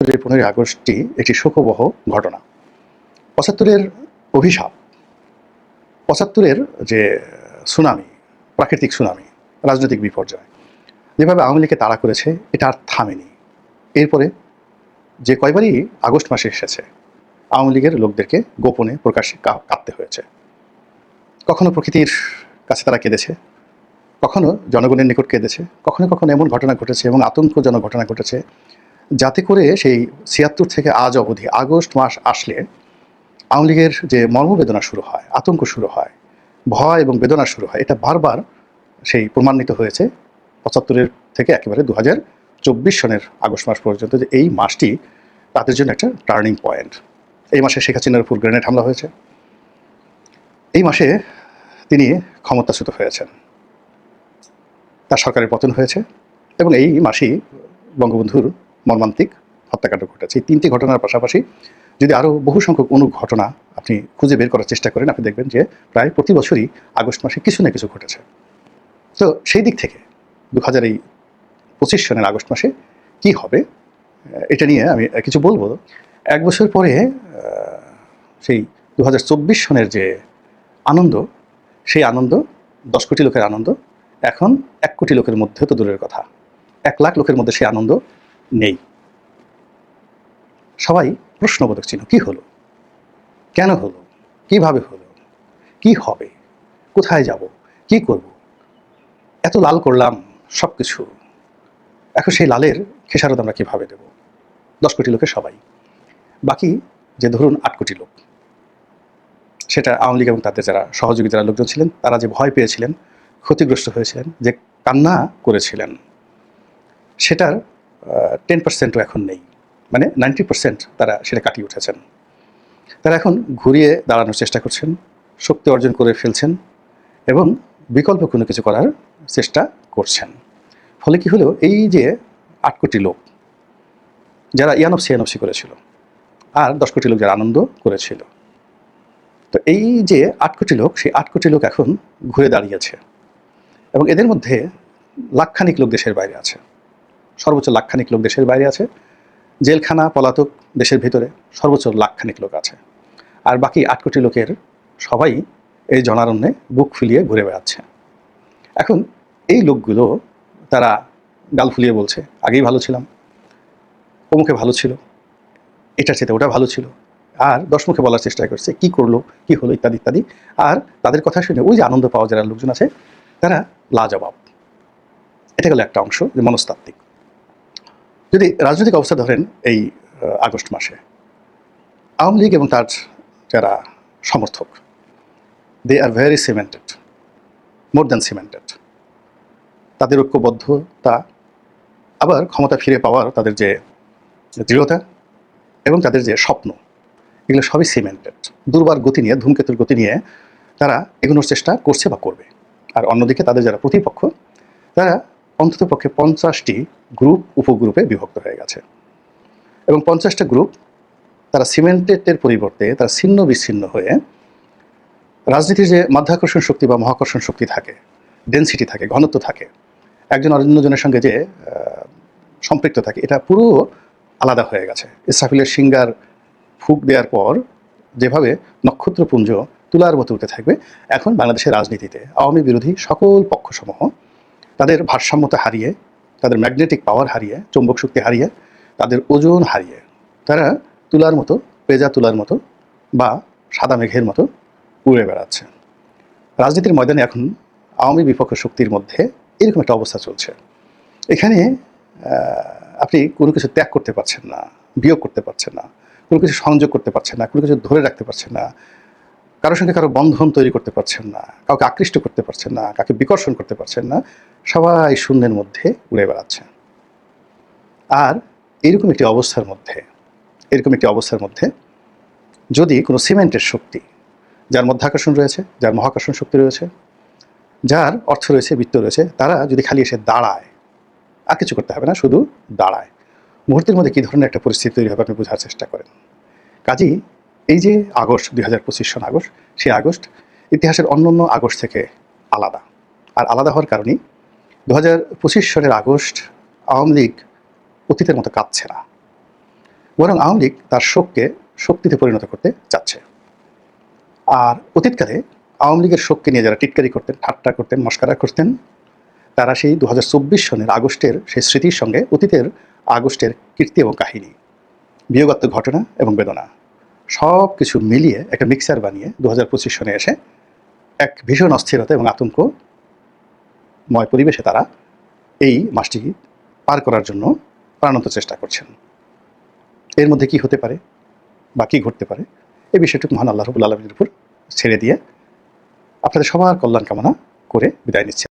15ই আগস্টটি একটি শোকবহ ঘটনা। ৭৫-এর অভিশাপ, ৭৫-এর যে সুনামি, প্রাকৃতিক সুনামি, রাজনৈতিক বিপর্যয়, যেভাবে আওয়ামী লীগকে তাড়া করেছে এটা আর থামেনি। এরপরে যে কয়বারই আগস্ট মাসে এসেছে, আওয়ামী লীগের লোকদেরকে গোপনে প্রকাশ্যে কাঁদতে হয়েছে। কখনো প্রকৃতির কাছে তারা কেঁদেছে, কখনো জনগণের নিকট কেঁদেছে, কখনো কখনো এমন ঘটনা ঘটেছে এবং আতঙ্কজনক ঘটনা ঘটেছে যাতে করে সেই ৭৬ থেকে আজ অবধি আগস্ট মাস আসলে আওয়ামী লীগের যে মর্মবেদনা শুরু হয়, আতঙ্ক শুরু হয়, ভয় এবং বেদনা শুরু হয়, এটা বারবার সেই প্রমাণিত হয়েছে ৭৫-এর থেকে একেবারে 2024 সনের আগস্ট মাস পর্যন্ত, যে এই মাসটি তাদের জন্য একটা টার্নিং পয়েন্ট। এই মাসে শেখ হাসিনার উপর গ্রেনেড হামলা হয়েছে, এই মাসে তিনি ক্ষমতাচ্যুত হয়েছেন, তার সরকারের পতন হয়েছে, এবং এই মাসেই বঙ্গবন্ধুর মর্মান্তিক হত্যাকাণ্ড ঘটেছে। এই তিনটি ঘটনার পাশাপাশি যদি আরও বহু সংখ্যক ঘটনা আপনি খুঁজে বের করার চেষ্টা করেন, আপনি দেখবেন যে প্রায় প্রতি বছরই আগস্ট মাসে কিছু না কিছু ঘটেছে। তো সেই দিক থেকে 2025 সনের আগস্ট মাসে কি হবে এটা নিয়ে আমি কিছু বলবো। এক বছর পরে সেই 2024 সনের যে আনন্দ, সেই আনন্দ 10 কোটি লোকের আনন্দ এখন 1 কোটি লোকের মধ্যে তো দূরের কথা, 1 লাখ লোকের মধ্যে সেই আনন্দ নেই। সবাই প্রশ্নবোধক চিহ্ন, কি হলো, কেন হলো, কিভাবে হলো, কি হবে, কোথায় যাব, কি করব, এত লাল করলাম সব কিছু, এখন সেই লালের খেসারত আমরা কীভাবে দেব? 10 কোটি লোকের সবাই, বাকি যে ধরুন 8 কোটি লোক, সেটা আওয়ামী লীগ এবং তাদের যারা সহযোগী যারা লোকজন ছিলেন, তারা যে ভয় পেয়েছিলেন, ক্ষতিগ্রস্ত হয়েছিলেন, যে কান্না করেছিলেন, সেটার 10%ও এখন নেই। মানে 90% তারা সেটা কাটিয়ে উঠেছেন। তারা এখন ঘুরিয়ে দাঁড়ানোর চেষ্টা করছেন, শক্তি অর্জন করে ফেলছেন এবং বিকল্প কোনো কিছু করার চেষ্টা করছেন। ফলে কি হলো, এই যে 8 কোটি লোক যারা ইয়ানফসি করেছিল, আর 10 কোটি লোক যারা আনন্দ করেছিল, তো এই যে 8 কোটি লোক, সেই 8 কোটি লোক এখন ঘুরে দাঁড়িয়েছে এবং এদের মধ্যে লাখখানিক লোক দেশের বাইরে আছে, সর্বোচ্চ লাখখানিক লোক দেশের বাইরে আছে, জেলখানা পলাতক দেশের ভিতরে সর্বোচ্চ লাখখানিক লোক আছে, আর বাকি 8 কোটি লোকের সবাই এই জনারণ্যে বুক ফুলিয়ে ঘুরে বেড়াচ্ছে। এখন এই লোকগুলো তারা গাল ফুলিয়ে বলছে, আগেই ভালো ছিলাম, অমুকে ভালো ছিল, এটার চেয়ে ওটা ভালো ছিল, আর 10 মুখে বলার চেষ্টা করছে কি করলো, কি হলো, ইত্যাদি ইত্যাদি। আর তাদের কথা শুনে ওই যে আনন্দ পাওয়া যারা লোকজন আছে, তারা লাজবাব। এটা গেল একটা অংশ, যে মনস্তাত্ত্বিক। যদি রাজনৈতিক অবস্থা ধরেন, এই আগস্ট মাসে আওয়ামী লীগ এবং তার যারা সমর্থক, they are very cemented, more than cemented. তাদের ঐক্যবদ্ধতা, আবার ক্ষমতা ফিরে পাওয়ার তাদের যে দৃঢ়তা এবং তাদের যে স্বপ্ন, এগুলো সবই সিমেন্টেড। দুর্বার গতি নিয়ে, ধূমকেতুর গতি নিয়ে তারা এগোনোর চেষ্টা করছে বা করবে। আর অন্যদিকে তাদের যারা প্রতিপক্ষ, তারা অন্ততপক্ষে 50টি গ্রুপ, উপগ্রুপে বিভক্ত হয়ে গেছে এবং 50টা গ্রুপ তারা সিমেন্টেডের পরিবর্তে তারা ছিন্ন বিচ্ছিন্ন হয়ে রাজনীতির যে মাধ্যাকর্ষণ শক্তি বা মহাকর্ষণ শক্তি থাকে, ডেন্সিটি থাকে, ঘনত্ব থাকে, একজন অন্যজনের সঙ্গে যে সম্পৃক্ত থাকে, এটা পুরো আলাদা হয়ে গেছে। ইসরাফিলের সিঙ্গার ফুঁক দেওয়ার পর যেভাবে নক্ষত্রপুঞ্জ তুলার মতো উঠে থাকবে, এখন বাংলাদেশের রাজনীতিতে আওয়ামী বিরোধী সকল পক্ষসমূহ তাদের ভারসাম্যতা হারিয়ে, তাদের ম্যাগনেটিক পাওয়ার হারিয়ে, চৌম্বক শক্তি হারিয়ে, তাদের ওজন হারিয়ে তারা তুলার মতো, পেজা তুলার মতো বা সাদা মেঘের মতো উড়ে বেড়াচ্ছে। রাজনীতির ময়দানে এখন আওয়ামী বিপক্ষ শক্তির মধ্যে এরকম একটা অবস্থা চলছে। এখানে আপনি কোনো কিছু ত্যাগ করতে পারছেন না, বিয়োগ করতে পারছেন না, কোনো কিছু সংযোগ করতে পারছেন না, কোনো কিছু ধরে রাখতে পারছেন না, কারোর সঙ্গে কারো বন্ধন তৈরি করতে পারছেন না, কাউকে আকৃষ্ট করতে পারছেন না, কাউকে বিকর্ষণ করতে পারছেন না, সবাই শূন্যের মধ্যে উড়ে বেড়াচ্ছে। আর এরকম একটি অবস্থার মধ্যে যদি কোনো সিমেন্টের শক্তি, যার মধ্যাকর্ষণ রয়েছে, যার মহাকর্ষণ শক্তি রয়েছে, যার অর্থ রয়েছে, বিত্ত রয়েছে, তারা যদি খালি এসে দাঁড়ায়, আর কিছু করতে হবে না, শুধু দাঁড়ায়, মুহূর্তের মধ্যে কী ধরনের একটা পরিস্থিতি তৈরি হবে আপনি বোঝার চেষ্টা করেন। কাজেই এই যে আগস্ট, 2025 সন আগস্ট, সেই আগস্ট ইতিহাসের অন্যান্য আগস্ট থেকে আলাদা। আর আলাদা হওয়ার কারণেই 2025 সনের আগস্ট আওয়ামী লীগ অতীতের মতো কাঁদছে না। বরং আওয়ামী লীগ তার শোককে শক্তিতে পরিণত করতে চাচ্ছে। আর অতীতকালে আওয়ামী লীগের শোককে নিয়ে যারা টিটকারি করতেন, ঠাট্টা করতেন, মস্কারা করতেন, তারা সেই 2024 সনের আগস্টের সেই স্মৃতির সঙ্গে অতীতের আগস্টের কীর্তি এবং কাহিনী, বিয়োগাত্মক ঘটনা এবং বেদনা সব কিছু মিলিয়ে একটা মিক্সার বানিয়ে 2025 সনে এসে এক ভীষণ অস্থিরতা এবং আতঙ্কময় পরিবেশে তারা এই মাসটি পার করার জন্য প্রাণান্ত চেষ্টা করছেন। এর মধ্যে কি হতে পারে বা কী ঘটতে পারে এই বিষয়টুকু মহান আল্লাহ রাব্বুল আলামিনের উপর ছেড়ে দিয়ে আপনাদের সবার কল্যাণ কামনা করে বিদায় নিচ্ছি।